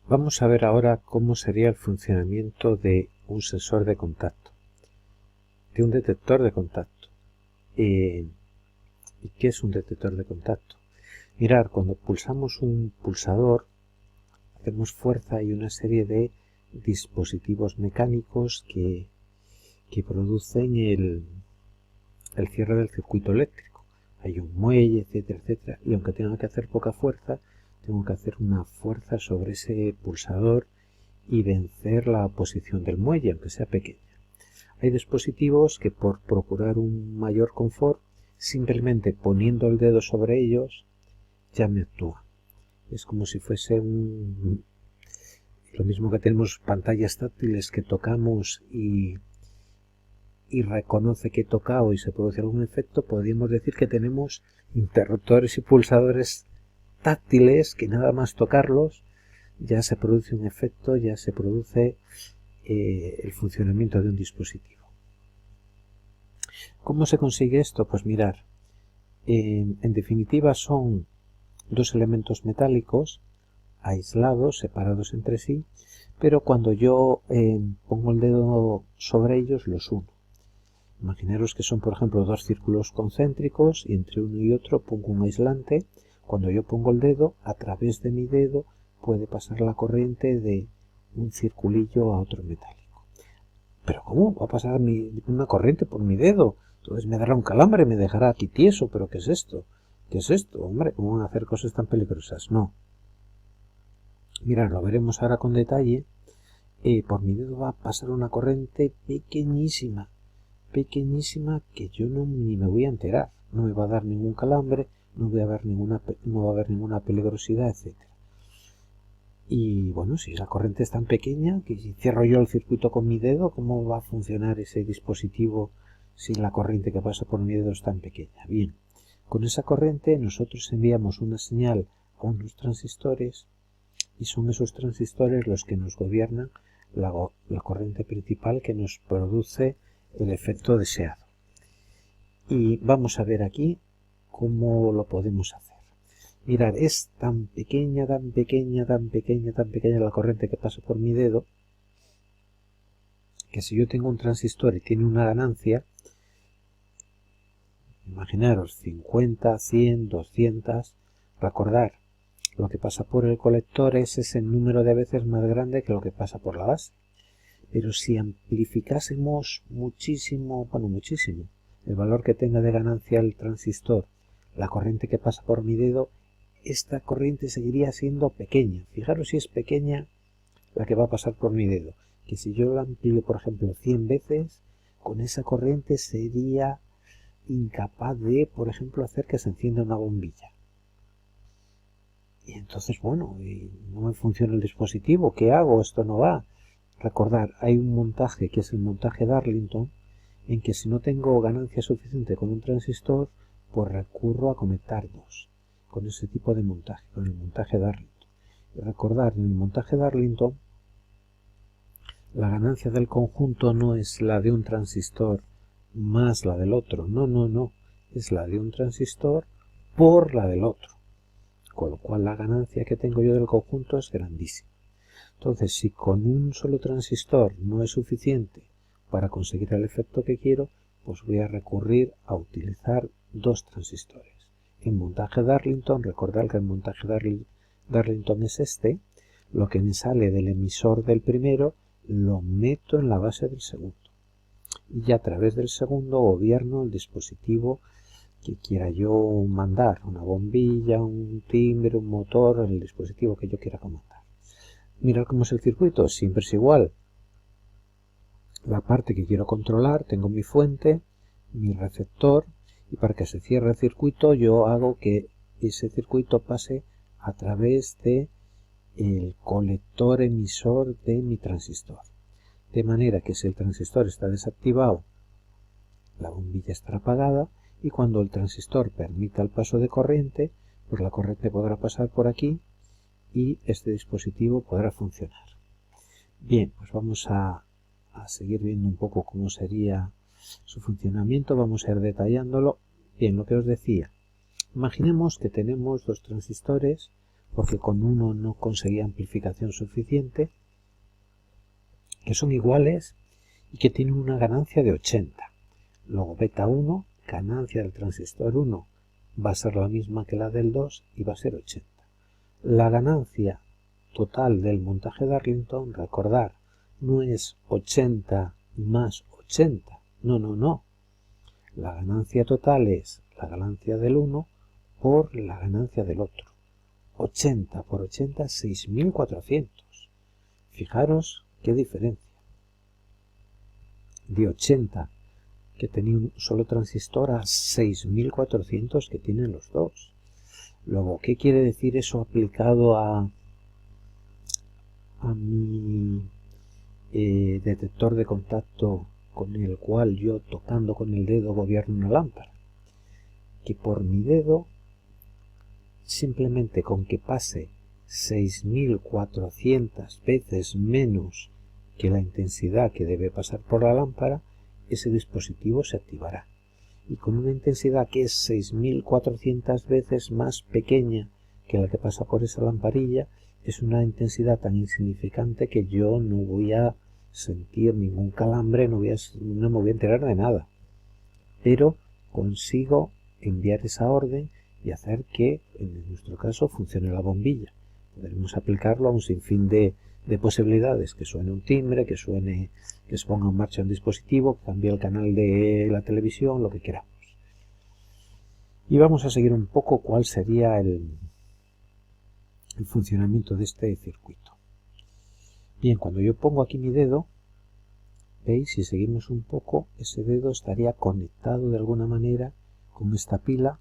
Vamos a ver ahora cómo sería el funcionamiento de un sensor de contacto, de un detector de contacto. ¿Y qué es un detector de contacto? Mirad, cuando pulsamos un pulsador, hacemos fuerza y una serie de dispositivos mecánicos que producen el cierre del circuito eléctrico. Hay un muelle, etcétera, etcétera. Y aunque tenga que hacer poca fuerza, tengo que hacer una fuerza sobre ese pulsador y vencer la posición del muelle, aunque sea pequeña. Hay dispositivos que, por procurar un mayor confort, simplemente poniendo el dedo sobre ellos ya me actúa. Es como si fuese lo mismo que tenemos pantallas táctiles que tocamos y reconoce que he tocado y se produce algún efecto. Podríamos decir que tenemos interruptores y pulsadores táctiles que nada más tocarlos ya se produce un efecto, ya se produce el funcionamiento de un dispositivo. ¿Cómo se consigue esto? Pues mirar, en definitiva son dos elementos metálicos aislados, separados entre sí, pero cuando yo pongo el dedo sobre ellos los uno. Imaginaros que son, por ejemplo, dos círculos concéntricos y entre uno y otro pongo un aislante. Cuando yo pongo el dedo, a través de mi dedo puede pasar la corriente de un circulillo a otro metálico. ¿Pero cómo? ¿Va a pasar una corriente por mi dedo? Entonces me dará un calambre, me dejará aquí tieso. ¿Pero qué es esto? ¿Qué es esto? Hombre, ¿cómo van a hacer cosas tan peligrosas? No. Mirad, lo veremos ahora con detalle. Por mi dedo va a pasar una corriente pequeñísima que yo ni me voy a enterar, no me va a dar ningún calambre, no va a haber ninguna peligrosidad, etcétera. Y bueno, si la corriente es tan pequeña, que si cierro yo el circuito con mi dedo, ¿cómo va a funcionar ese dispositivo si la corriente que pasa por mi dedo es tan pequeña? Bien, con esa corriente nosotros enviamos una señal a unos transistores y son esos transistores los que nos gobiernan la corriente principal que nos produce el efecto deseado. Y vamos a ver aquí cómo lo podemos hacer. Mirad, es tan pequeña la corriente que pasa por mi dedo, que si yo tengo un transistor y tiene una ganancia, imaginaros 50, 100, 200, recordar, lo que pasa por el colector es ese número de veces más grande que lo que pasa por la base. Pero si amplificásemos muchísimo, el valor que tenga de ganancia el transistor, la corriente que pasa por mi dedo, esta corriente seguiría siendo pequeña. Fijaros si es pequeña la que va a pasar por mi dedo, que si yo la amplío, por ejemplo, 100 veces, con esa corriente sería incapaz de, por ejemplo, hacer que se encienda una bombilla. Y entonces, bueno, no me funciona el dispositivo, ¿qué hago? Esto no va. Recordar, hay un montaje que es el montaje Darlington, en que si no tengo ganancia suficiente con un transistor, pues recurro a conectar dos, con ese tipo de montaje, con el montaje Darlington. Y recordar, en el montaje Darlington, la ganancia del conjunto no es la de un transistor más la del otro, no, es la de un transistor por la del otro, con lo cual la ganancia que tengo yo del conjunto es grandísima. Entonces, si con un solo transistor no es suficiente para conseguir el efecto que quiero, pues voy a recurrir a utilizar dos transistores. En montaje Darlington, recordad que el montaje Darlington es este, lo que me sale del emisor del primero lo meto en la base del segundo. Y a través del segundo gobierno el dispositivo que quiera yo mandar, una bombilla, un timbre, un motor, el dispositivo que yo quiera comandar. Mirad cómo es el circuito, siempre es igual. La parte que quiero controlar, tengo mi fuente, mi receptor, y para que se cierre el circuito yo hago que ese circuito pase a través de el colector emisor de mi transistor. De manera que si el transistor está desactivado, la bombilla estará apagada, y cuando el transistor permita el paso de corriente, pues la corriente podrá pasar por aquí y este dispositivo podrá funcionar. Bien, pues vamos a seguir viendo un poco cómo sería su funcionamiento, vamos a ir detallándolo. Bien, lo que os decía, imaginemos que tenemos dos transistores, porque con 1 no conseguía amplificación suficiente, que son iguales y que tienen una ganancia de 80. Luego beta 1, ganancia del transistor 1, va a ser la misma que la del 2 y va a ser 80. La ganancia total del montaje Darlington, recordar, no es 80 más 80, no. La ganancia total es la ganancia del 1 por la ganancia del otro. 80 por 80, 6400. Fijaros qué diferencia. De 80 que tenía un solo transistor a 6400 que tienen los dos. Luego, ¿qué quiere decir eso aplicado a mi detector de contacto con el cual yo tocando con el dedo gobierno una lámpara? Que por mi dedo, simplemente con que pase 6400 veces menos que la intensidad que debe pasar por la lámpara, ese dispositivo se activará. Y con una intensidad que es 6400 veces más pequeña que la que pasa por esa lamparilla, es una intensidad tan insignificante que yo no voy a sentir ningún calambre, no me voy a enterar de nada. Pero consigo enviar esa orden y hacer que, en nuestro caso, funcione la bombilla. Podremos aplicarlo a un sinfín de posibilidades, que suene un timbre, que se ponga en marcha un dispositivo, que cambie el canal de la televisión, lo que queramos. Y vamos a seguir un poco cuál sería el funcionamiento de este circuito. Bien, cuando yo pongo aquí mi dedo, veis, si seguimos un poco, ese dedo estaría conectado de alguna manera con esta pila.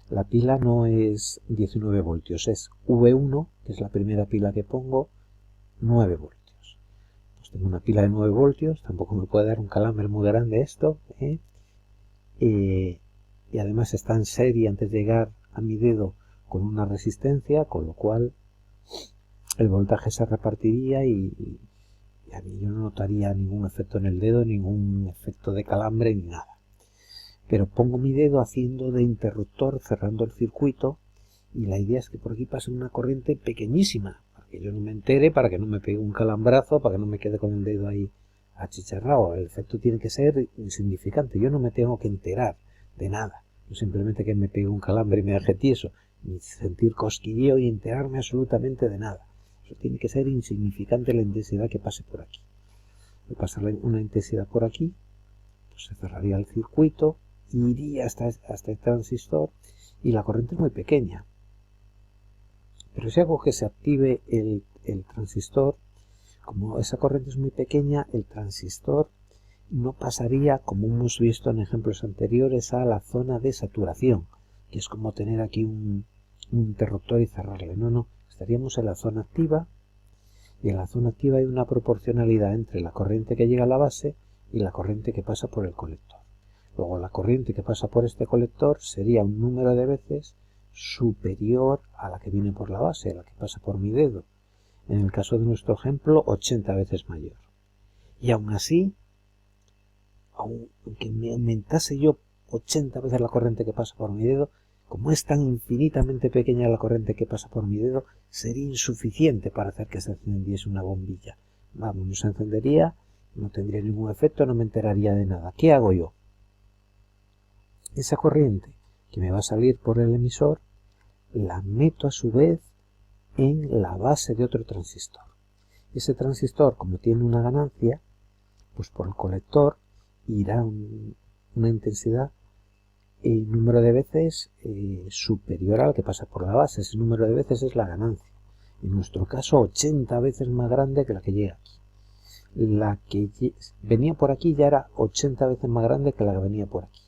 La pila no es 19 voltios, es V1, que es la primera pila que pongo, 9 voltios. Pues tengo una pila de 9 voltios, tampoco me puede dar un calambre muy grande esto, y además está en serie antes de llegar a mi dedo con una resistencia, con lo cual el voltaje se repartiría y a mí yo no notaría ningún efecto en el dedo, ningún efecto de calambre ni nada. Pero pongo mi dedo haciendo de interruptor, cerrando el circuito, y la idea es que por aquí pase una corriente pequeñísima, para que yo no me entere, para que no me pegue un calambrazo, para que no me quede con el dedo ahí achicharrado. El efecto tiene que ser insignificante, yo no me tengo que enterar de nada, no simplemente que me pegue un calambre y me deje tieso, ni sentir cosquilleo y enterarme absolutamente de nada. Eso tiene que ser insignificante la intensidad que pase por aquí. Al pasar una intensidad por aquí, pues se cerraría el circuito, iría hasta el transistor y la corriente es muy pequeña. Pero si hago que se active el transistor, como esa corriente es muy pequeña, el transistor no pasaría, como hemos visto en ejemplos anteriores, a la zona de saturación, que es como tener aquí un interruptor y cerrarle. No, estaríamos en la zona activa, y en la zona activa hay una proporcionalidad entre la corriente que llega a la base y la corriente que pasa por el colector. Luego la corriente que pasa por este colector sería un número de veces superior a la que viene por la base, a la que pasa por mi dedo. En el caso de nuestro ejemplo, 80 veces mayor. Y aún así, aunque me aumentase yo 80 veces la corriente que pasa por mi dedo, como es tan infinitamente pequeña la corriente que pasa por mi dedo, sería insuficiente para hacer que se encendiese una bombilla. Vamos, no se encendería, no tendría ningún efecto, no me enteraría de nada. ¿Qué hago yo? Esa corriente que me va a salir por el emisor, la meto a su vez en la base de otro transistor. Ese transistor, como tiene una ganancia, pues por el colector irá una intensidad, número de veces superior al que pasa por la base. Ese número de veces es la ganancia. En nuestro caso, 80 veces más grande que la que llega aquí. La que venía por aquí ya era 80 veces más grande que la que venía por aquí.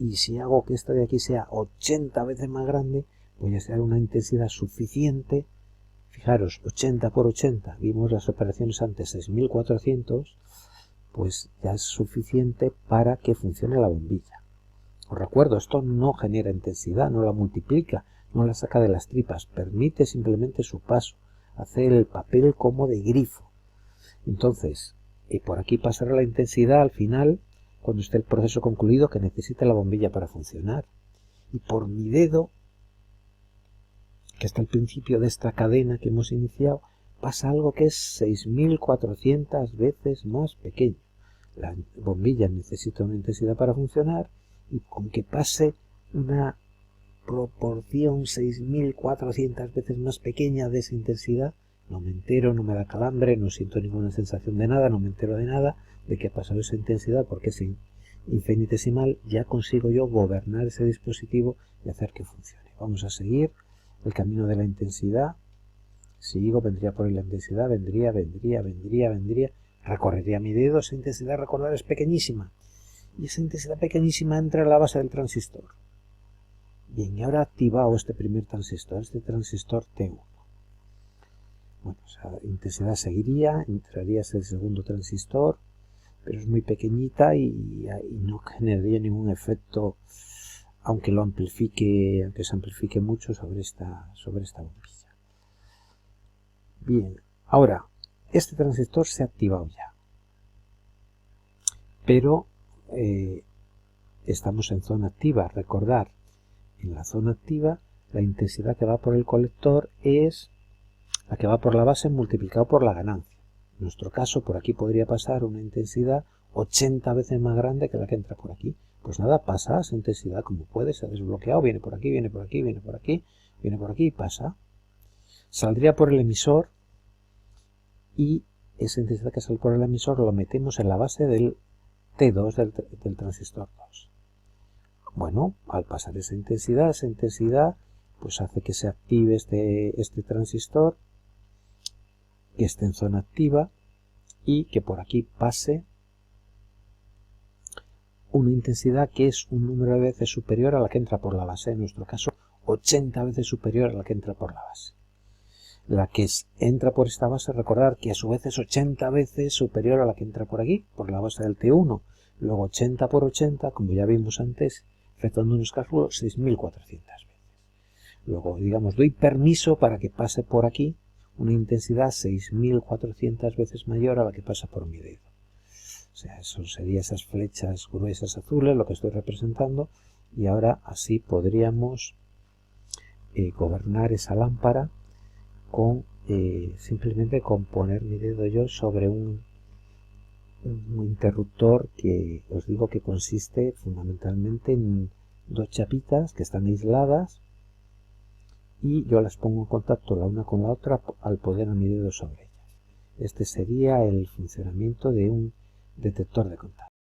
Y si hago que esta de aquí sea 80 veces más grande, voy a ser una intensidad suficiente. Fijaros, 80 por 80, vimos las operaciones antes, 6400, pues ya es suficiente para que funcione la bombilla. Os recuerdo, esto no genera intensidad, no la multiplica, no la saca de las tripas, permite simplemente su paso, hace el papel como de grifo. Entonces, por aquí pasará la intensidad al final, cuando esté el proceso concluido, que necesita la bombilla para funcionar. Y por mi dedo que hasta el principio de esta cadena que hemos iniciado pasa algo que es 6400 veces más pequeño. La bombilla necesita una intensidad para funcionar y con que pase una proporción 6400 veces más pequeña de esa intensidad, no me entero, no me da calambre, no siento ninguna sensación de nada, no me entero de nada, de que ha pasado esa intensidad porque es infinitesimal, ya consigo yo gobernar ese dispositivo y hacer que funcione. Vamos a seguir el camino de la intensidad. Sigo, vendría por la intensidad, vendría, recorrería mi dedo, esa intensidad, recordar, es pequeñísima. Y esa intensidad pequeñísima entra en la base del transistor. Bien, y ahora activado este primer transistor, este transistor T1. Bueno, esa intensidad seguiría, entraría ese segundo transistor, pero es muy pequeñita y no generaría ningún efecto, aunque lo amplifique, aunque se amplifique mucho sobre esta bombilla. Bien, ahora, este transistor se ha activado ya, pero estamos en zona activa. Recordar, en la zona activa, la intensidad que va por el colector es la que va por la base multiplicado por la ganancia. En nuestro caso, por aquí podría pasar una intensidad 80 veces más grande que la que entra por aquí. Pues nada, pasa esa intensidad como puede, se ha desbloqueado, viene por aquí, viene por aquí, viene por aquí, viene por aquí y pasa. Saldría por el emisor y esa intensidad que sale por el emisor lo metemos en la base del T2 del transistor 2. Bueno, al pasar esa intensidad pues hace que se active este transistor, que esté en zona activa y que por aquí pase una intensidad que es un número de veces superior a la que entra por la base, en nuestro caso 80 veces superior a la que entra por la base. La que entra por esta base, recordar que a su vez es 80 veces superior a la que entra por aquí, por la base del T1. Luego 80 por 80, como ya vimos antes, efectuando unos cálculos, 6400 veces. Luego, digamos, doy permiso para que pase por aquí una intensidad 6400 veces mayor a la que pasa por mi dedo. O sea, eso serían esas flechas gruesas azules, lo que estoy representando, y ahora así podríamos gobernar esa lámpara con simplemente con poner mi dedo yo sobre un interruptor que os digo que consiste fundamentalmente en dos chapitas que están aisladas y yo las pongo en contacto la una con la otra al poner mi dedo sobre ellas. Este sería el funcionamiento de un detector de contacto.